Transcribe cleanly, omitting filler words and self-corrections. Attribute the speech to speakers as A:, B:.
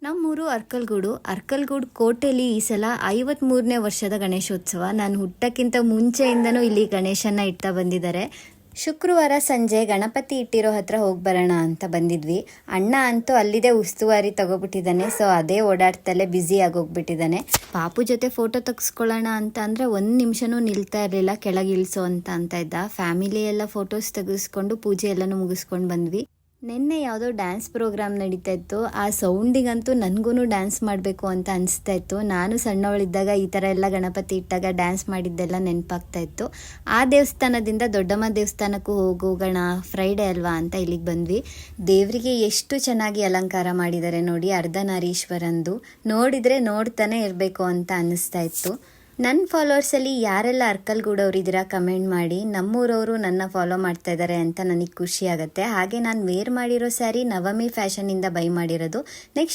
A: ನಮ್ಮೂರು ಅರ್ಕಲ್ಗೂಡು ಕೋಟೆಯಲ್ಲಿ ಈ ಸಲ 53ನೇ ವರ್ಷದ ಗಣೇಶೋತ್ಸವ. ನಾನು ಹುಟ್ಟಕ್ಕಿಂತ ಮುಂಚೆಯಿಂದನೂ ಇಲ್ಲಿ ಗಣೇಶನ್ನ ಇಡ್ತಾ ಬಂದಿದ್ದಾರೆ. ಶುಕ್ರವಾರ ಸಂಜೆ ಗಣಪತಿ ಇಟ್ಟಿರೋ ಹತ್ರ ಹೋಗಿ ಬರೋಣ ಅಂತ ಬಂದಿದ್ವಿ. ಅಣ್ಣ ಅಂತೂ ಅಲ್ಲಿದೆ ಉಸ್ತುವಾರಿ ತಗೋಬಿಟ್ಟಿದ್ದಾನೆ. ಸೊ ಅದೇ ಓಡಾಡ್ತಲೇ ಬ್ಯುಸಿ ಆಗೋಗ್ಬಿಟ್ಟಿದ್ದಾನೆ. ಪಾಪು ಜೊತೆ ಫೋಟೋ ತೆಗೆಸ್ಕೊಳ್ಳೋಣ ಅಂತ ಅಂದರೆ ಒಂದು ನಿಮಿಷನೂ ನಿಲ್ತಾ ಇರಲಿಲ್ಲ. ಕೆಳಗೆ ಇಳಿಸೋ ಅಂತ ಇದ್ದ. ಫ್ಯಾಮಿಲಿ ಎಲ್ಲ ಫೋಟೋಸ್ ತೆಗೆಸ್ಕೊಂಡು ಪೂಜೆ ಎಲ್ಲನೂ ಮುಗಿಸ್ಕೊಂಡು ಬಂದ್ವಿ. ನಿನ್ನೆ ಯಾವುದೋ ಡ್ಯಾನ್ಸ್ ಪ್ರೋಗ್ರಾಮ್ ನಡೀತಾ ಇತ್ತು. ಆ ಸೌಂಡಿಗಂತೂ ನನಗೂ ಡ್ಯಾನ್ಸ್ ಮಾಡಬೇಕು ಅಂತ ಅನಿಸ್ತಾ ಇತ್ತು. ನಾನು ಸಣ್ಣವಳಿದ್ದಾಗ ಈ ಥರ ಎಲ್ಲ ಗಣಪತಿ ಇಟ್ಟಾಗ ಡ್ಯಾನ್ಸ್ ಮಾಡಿದ್ದೆಲ್ಲ ನೆನಪಾಗ್ತಾ ಇತ್ತು. ಆ ದೇವಸ್ಥಾನದಿಂದ ದೊಡ್ಡಮ್ಮ ದೇವಸ್ಥಾನಕ್ಕೂ ಹೋಗೋಣ, ಫ್ರೈಡೇ ಅಲ್ವಾ ಅಂತ ಇಲ್ಲಿಗೆ ಬಂದ್ವಿ. ದೇವರಿಗೆ ಎಷ್ಟು ಚೆನ್ನಾಗಿ ಅಲಂಕಾರ ಮಾಡಿದ್ದಾರೆ ನೋಡಿ. ಅರ್ಧನಾರೀಶ್ವರಂದು ನೋಡಿದರೆ ನೋಡ್ತಾನೆ ಇರಬೇಕು ಅಂತ ಅನ್ನಿಸ್ತಾ ಇತ್ತು. ನನ್ನ ಫಾಲೋವರ್ಸಲ್ಲಿ ಯಾರೆಲ್ಲ ಅರ್ಕಲ್ಗೂಡವ್ರಿದ್ದೀರಾ ಕಮೆಂಟ್ ಮಾಡಿ. ನಮ್ಮೂರವರು ನನ್ನ ಫಾಲೋ ಮಾಡ್ತಾ ಇದ್ದಾರೆ ಅಂತ ನನಗೆ ಖುಷಿ ಆಗುತ್ತೆ. ಹಾಗೆ ನಾನು ವೇರ್ ಮಾಡಿರೋ ಸ್ಯಾರಿ ನವಮಿ ಫ್ಯಾಷನಿಂದ ಬೈ ಮಾಡಿರೋದು. ನೆಕ್ಸ್ಟ್